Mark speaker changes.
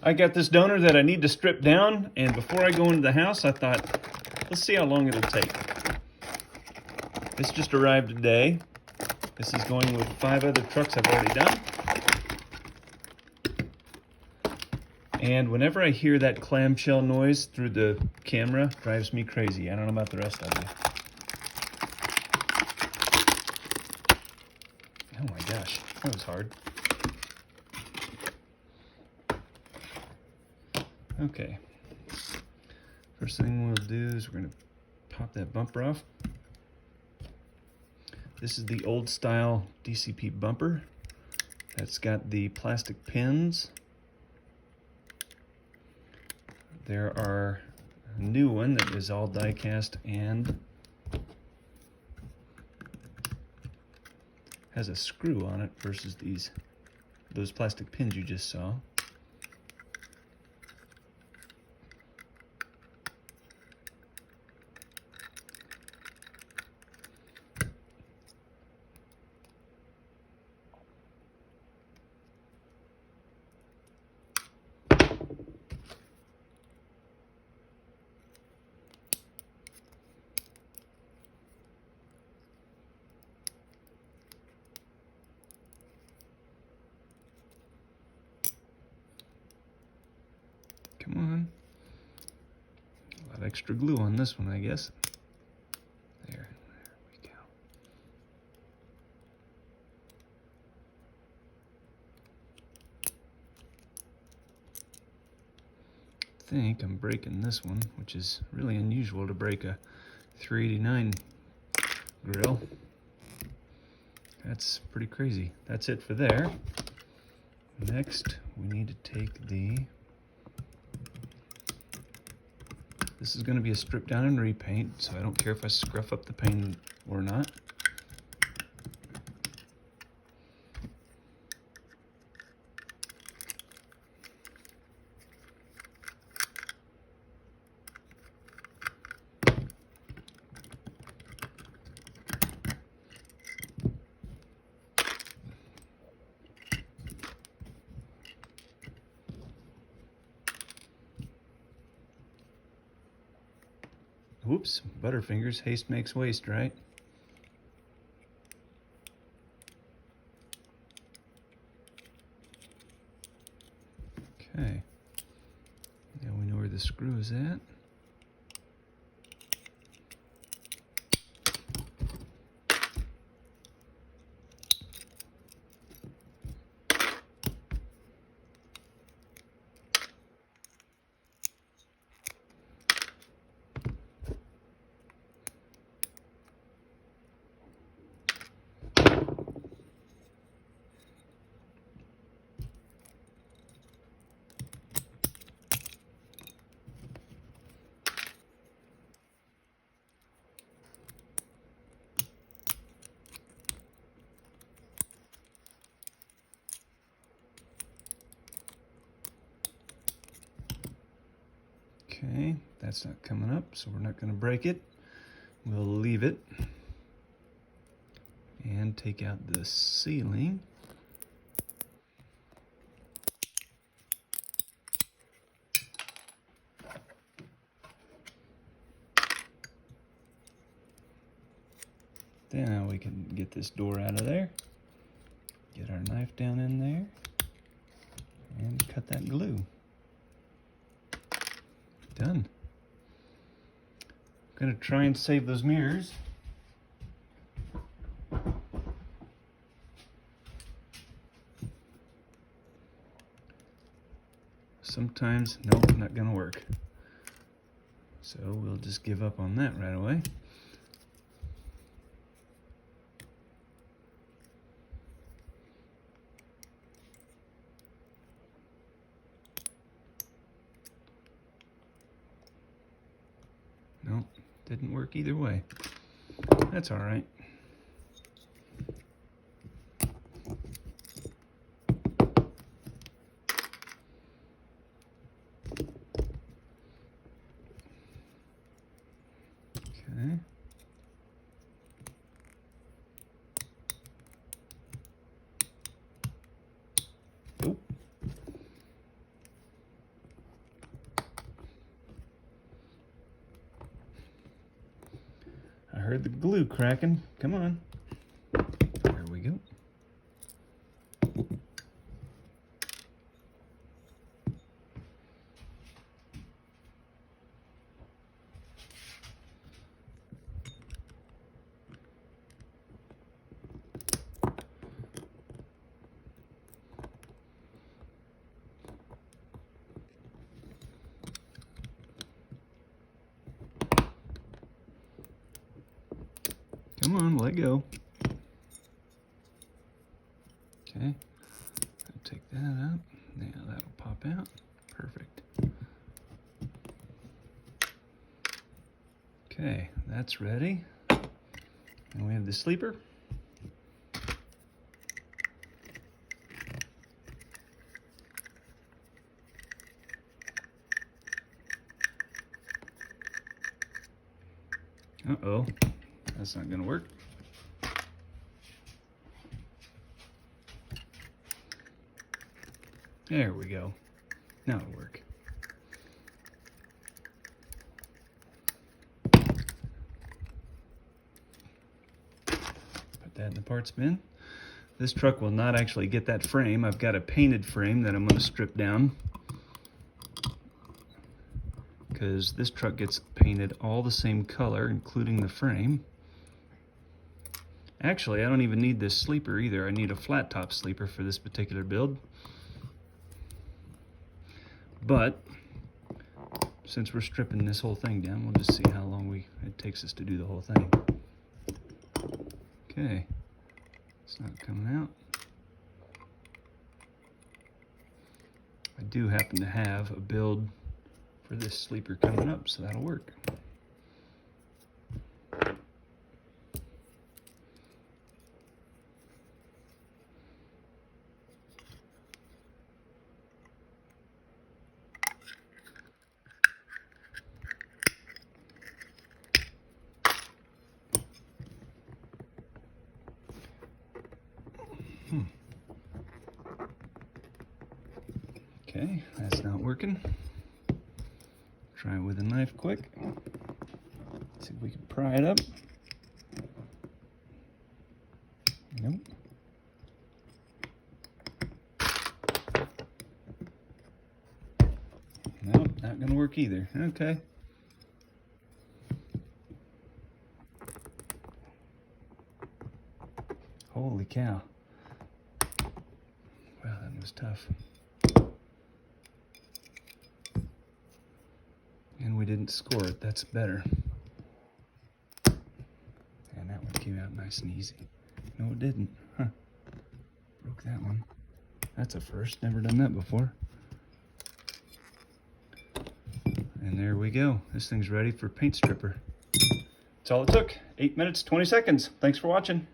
Speaker 1: I got this donor that I need to strip down, and before I go into the house, I thought, let's see how long it'll take. This just arrived today. This is going with 5 other trucks I've already done. And whenever I hear that clamshell noise through the camera, it drives me crazy. I don't know about the rest of you. Oh my gosh, that was hard. Okay. First thing we'll do is we're going to pop that bumper off. This is the old style DCP bumper. That's got the plastic pins. There are a new one that is all die cast and has a screw on it versus those plastic pins you just saw. Come on. A lot of extra glue on this one, I guess. There we go. I think I'm breaking this one, which is really unusual to break a 389 grill. That's pretty crazy. That's it for there. Next, we need to take this is going to be a strip down and repaint, so I don't care if I scruff up the paint or not. Whoops, Butterfingers, haste makes waste, right? Okay, now we know where the screw is at. Okay, that's not coming up, so we're not going to break it. We'll leave it and take out the sealing. Now we can get this door out of there, get our knife down in there, and cut that glue. Done. I'm gonna try and save those mirrors. Sometimes, nope, not gonna work. So we'll just give up on that right away. Nope, didn't work either way. That's all right. Okay. Oh. heard the glue cracking. Come on. There we go. Come on, let go. Okay, I'll take that out. Yeah, that'll pop out. Perfect. Okay, that's ready. And we have the sleeper. Uh-oh, that's not gonna work. There we go. Now it'll work. Put that in the parts bin. This truck will not actually get that frame. I've got a painted frame that I'm going to strip down, because this truck gets painted all the same color, including the frame. Actually, I don't even need this sleeper either. I need a flat top sleeper for this particular build. But since we're stripping this whole thing down, we'll just see how long it takes us to do the whole thing. Okay, it's not coming out. I do happen to have a build for this sleeper coming up, so that'll work. Okay, that's not working. Try it with a knife quick. See if we can pry it up. Nope. Nope, not gonna work either. Okay. Holy cow. Wow, that was tough. And we didn't score it, that's better. And that one came out nice and easy. No, it didn't. Huh. Broke that one. That's a first, never done that before. And there we go. This thing's ready for paint stripper. That's all it took. 8 minutes, 20 seconds. Thanks for watching.